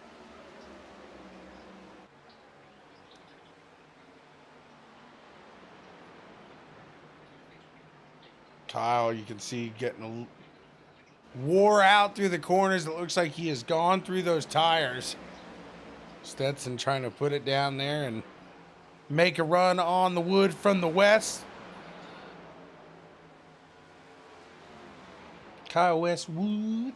Kyle, you can see getting wore out through the corners. It looks like he has gone through those tires. Stetson trying to put it down there and make a run on the wood from the west. Kyle Westwood.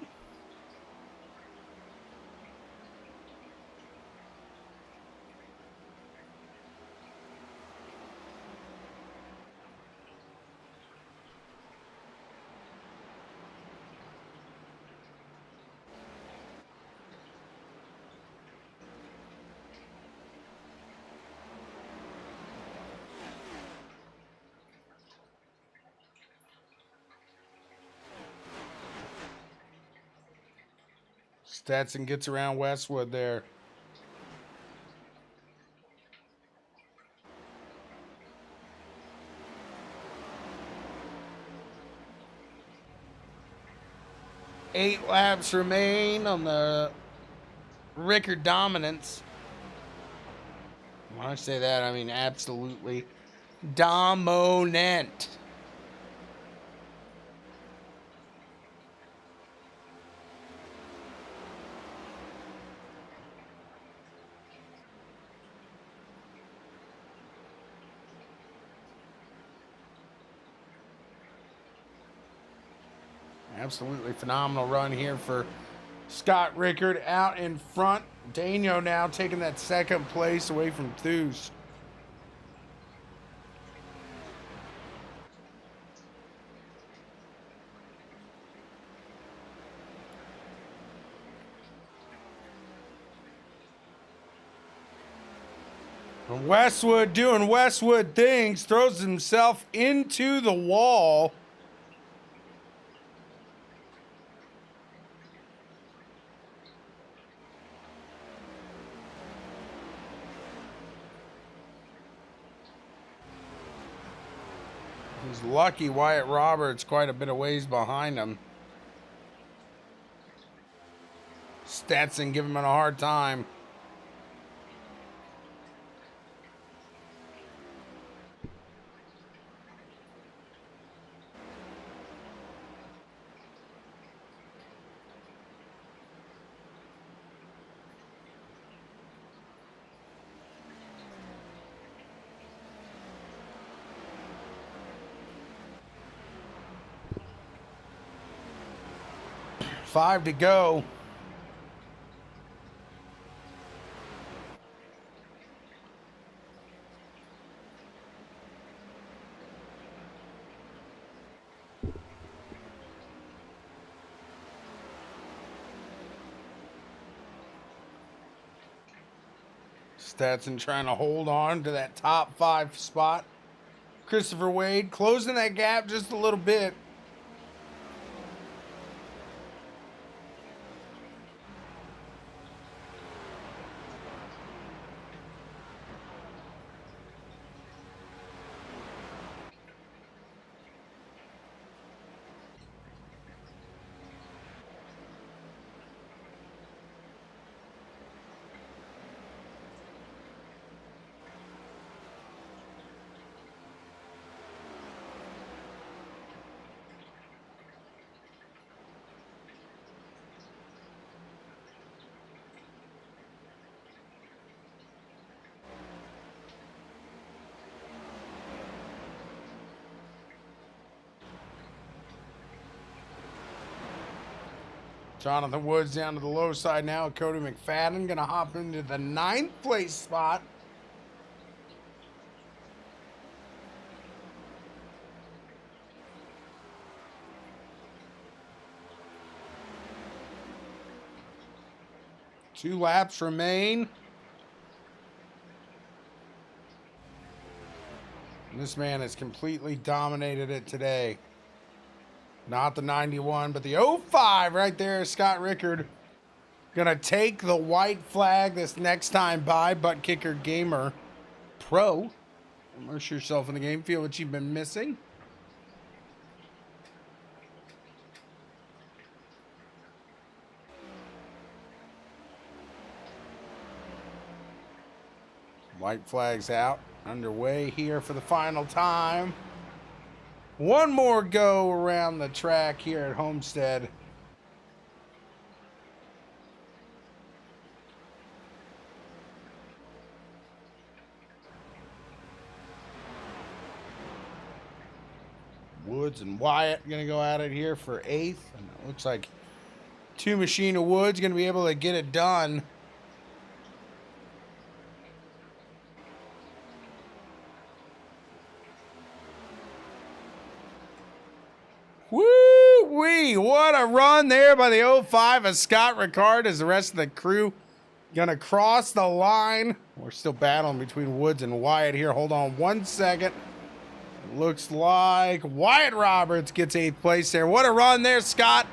Stetson gets around Westwood there. Eight laps remain on the Rickard dominance. When I say that, I mean absolutely dominant. Absolutely phenomenal run here for Scott Rickard out in front. Daniel now taking that second place away from Theus. And Westwood doing Westwood things, throws himself into the wall. He's lucky Wyatt Roberts quite a bit of ways behind him. Stetson giving him a hard time. Five to go. Stetson trying to hold on to that top 5 spot. Christopher Wade closing that gap just a little bit. Jonathan Woods down to the low side now. Cody McFadden going to hop into the 9th place spot. Two laps remain. And this man has completely dominated it today. Not the 91, but the 05 right there. Scott Rickard gonna take the white flag this next time by Butt Kicker Gamer Pro. Immerse yourself in the game. Feel what you've been missing. White flags out. Underway here for the final time. One more go around the track here at Homestead. Woods and Wyatt going to go at it here for 8th. And it looks like Two Machine of Woods going to be able to get it done. Woo-wee! What a run there by the 05 of Scott Ricard as the rest of the crew going to cross the line. We're still battling between Woods and Wyatt here. Hold on 1 second. Looks like Wyatt Roberts gets 8th place there. What a run there, Scott.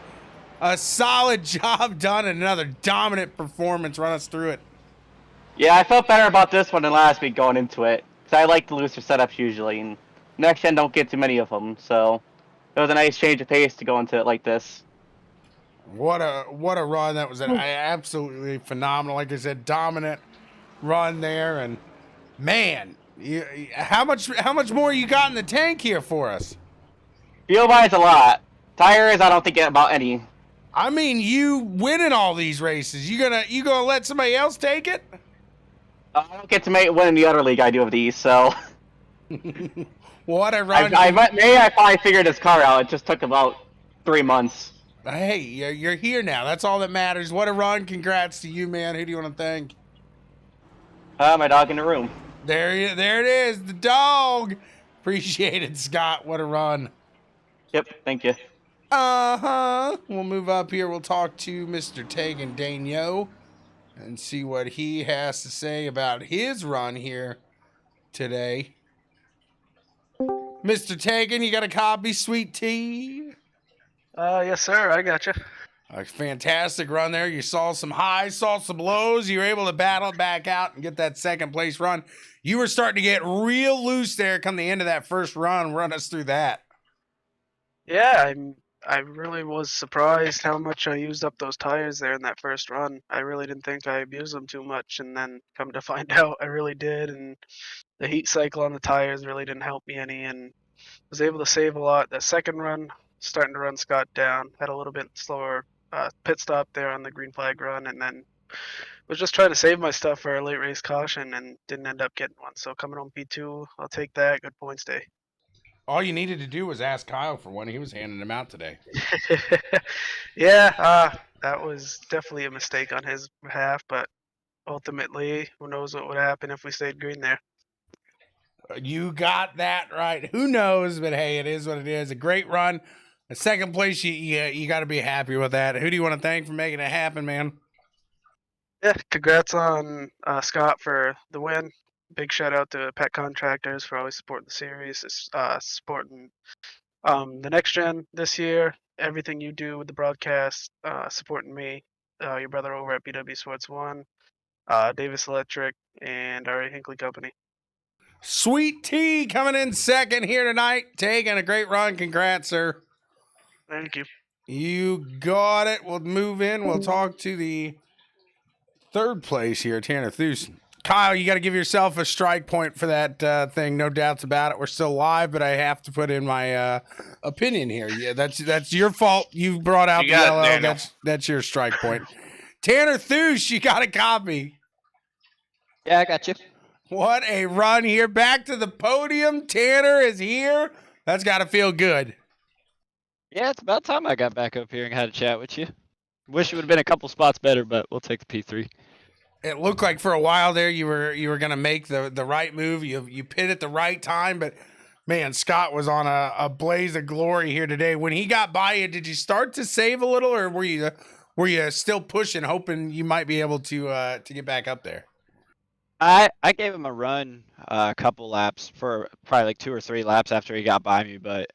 A solid job done and another dominant performance. Run us through it. Yeah, I felt better about this one than last week going into it. Because I like the looser setups usually. And next gen don't get too many of them. So it was a nice change of pace to go into it like this. What a run. That was an absolutely phenomenal. Like I said, dominant run there. And man, how much more you got in the tank here for us? Fuel buys a lot. Tires, I don't think about any. I mean, you winning all these races. You gonna let somebody else take it? I don't get to win in the other league I do of these, so. What a run. I probably figured this car out. It just took about 3 months. Hey, you're here now. That's all that matters. What a run. Congrats to you, man. Who do you want to thank? My dog in the room. There it is. The dog. Appreciate it, Scott. What a run. Yep, thank you. Uh-huh. We'll move up here. We'll talk to Mr. Tegan Daigneault and see what he has to say about his run here today. Mr. Tegan, you got a copy, Sweet Tea? Yes, sir. I got you. A fantastic run there. You saw some highs, saw some lows. You were able to battle back out and get that 2nd place run. You were starting to get real loose there come the end of that first run. Run us through that. Yeah, I really was surprised how much I used up those tires there in that first run. I really didn't think I abused them too much, and then come to find out I really did, and the heat cycle on the tires really didn't help me any, and was able to save a lot. That second run, starting to run Scott down, had a little bit slower pit stop there on the green flag run, and then was just trying to save my stuff for a late race caution and didn't end up getting one. So coming home P2, I'll take that. Good points day. All you needed to do was ask Kyle for one. He was handing them out today. Yeah, that was definitely a mistake on his behalf, but ultimately, who knows what would happen if we stayed green there. You got that right. Who knows? But hey, it is what it is. A great run. A 2nd place, you got to be happy with that. Who do you want to thank for making it happen, man? Yeah, congrats on Scott for the win. Big shout out to Pet Contractors for always supporting the series, supporting the next gen this year. Everything you do with the broadcast, supporting me, your brother over at BWSPORTS 1, Davis Electric, and our Hinkley Company. Sweet Tea coming in 2nd here tonight. Taking a great run. Congrats, sir. Thank you. You got it. We'll move in. We'll talk to the 3rd place here, Tanner Thus. Kyle, you got to give yourself a strike point for that thing. No doubts about it. We're still live, but I have to put in my opinion here. Yeah, that's your fault. You brought out the yellow. That's your strike point. Tanner Thus, you got a copy. Yeah, I got you. What a run here. Back to the podium. Tanner is here. That's got to feel good. Yeah, it's about time I got back up here and had a chat with you. Wish it would have been a couple spots better, but we'll take the P3. It looked like for a while there you were going to make the right move. You pit at the right time, but man, Scott was on a blaze of glory here today. When he got by you, did you start to save a little, or were you still pushing, hoping you might be able to get back up there? I gave him a run a couple laps for probably like 2 or 3 laps after he got by me, but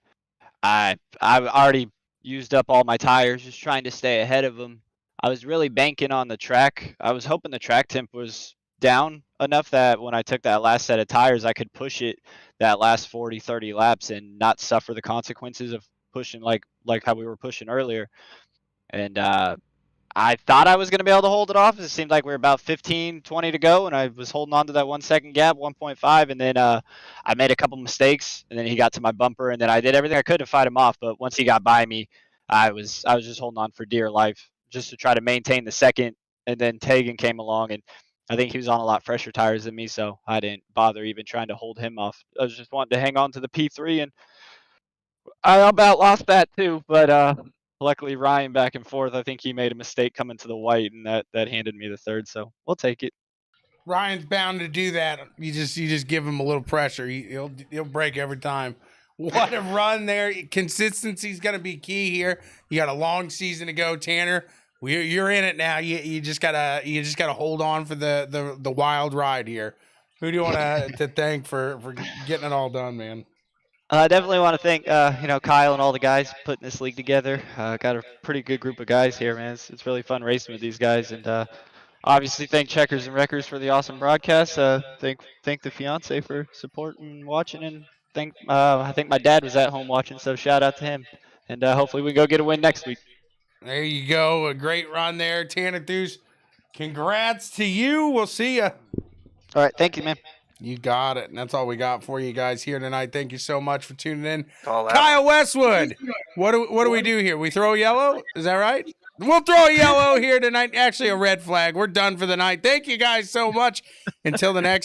I already used up all my tires just trying to stay ahead of him. I was really banking on the track. I was hoping the track temp was down enough that when I took that last set of tires, I could push it that last 40, 30 laps and not suffer the consequences of pushing like how we were pushing earlier. And I thought I was going to be able to hold it off. It seemed like we were about 15, 20 to go, and I was holding on to that 1 second gap, 1.5, and then I made a couple mistakes, and then he got to my bumper, and then I did everything I could to fight him off. But once he got by me, I was just holding on for dear life just to try to maintain the second. And then Tegan came along, and I think he was on a lot fresher tires than me, so I didn't bother even trying to hold him off. I was just wanting to hang on to the P3, and I about lost that too, but luckily Ryan back and forth. I think he made a mistake coming to the white, and that handed me the third. So we'll take it. Ryan's bound to do that. You just give him a little pressure. He'll break every time. What a run there! Consistency's gonna be key here. You got a long season to go, Tanner. You're in it now. You just gotta hold on for the wild ride here. Who do you want to thank for getting it all done, man? I definitely want to thank Kyle and all the guys putting this league together. Got a pretty good group of guys here, man. It's really fun racing with these guys, and obviously thank Checkers and Wreckers for the awesome broadcast. Thank the fiance for supporting and watching, and I think my dad was at home watching, so shout out to him. And hopefully we go get a win next week. There you go. A great run there, Tanner Deuce. Congrats to you. We'll see ya. All right, thank you, man. You got it. And that's all we got for you guys here tonight. Thank you so much for tuning in. Call out. Kyle Westwood. What do we do here? We throw yellow? Is that right? We'll throw a yellow here tonight. Actually, a red flag. We're done for the night. Thank you guys so much. Until the next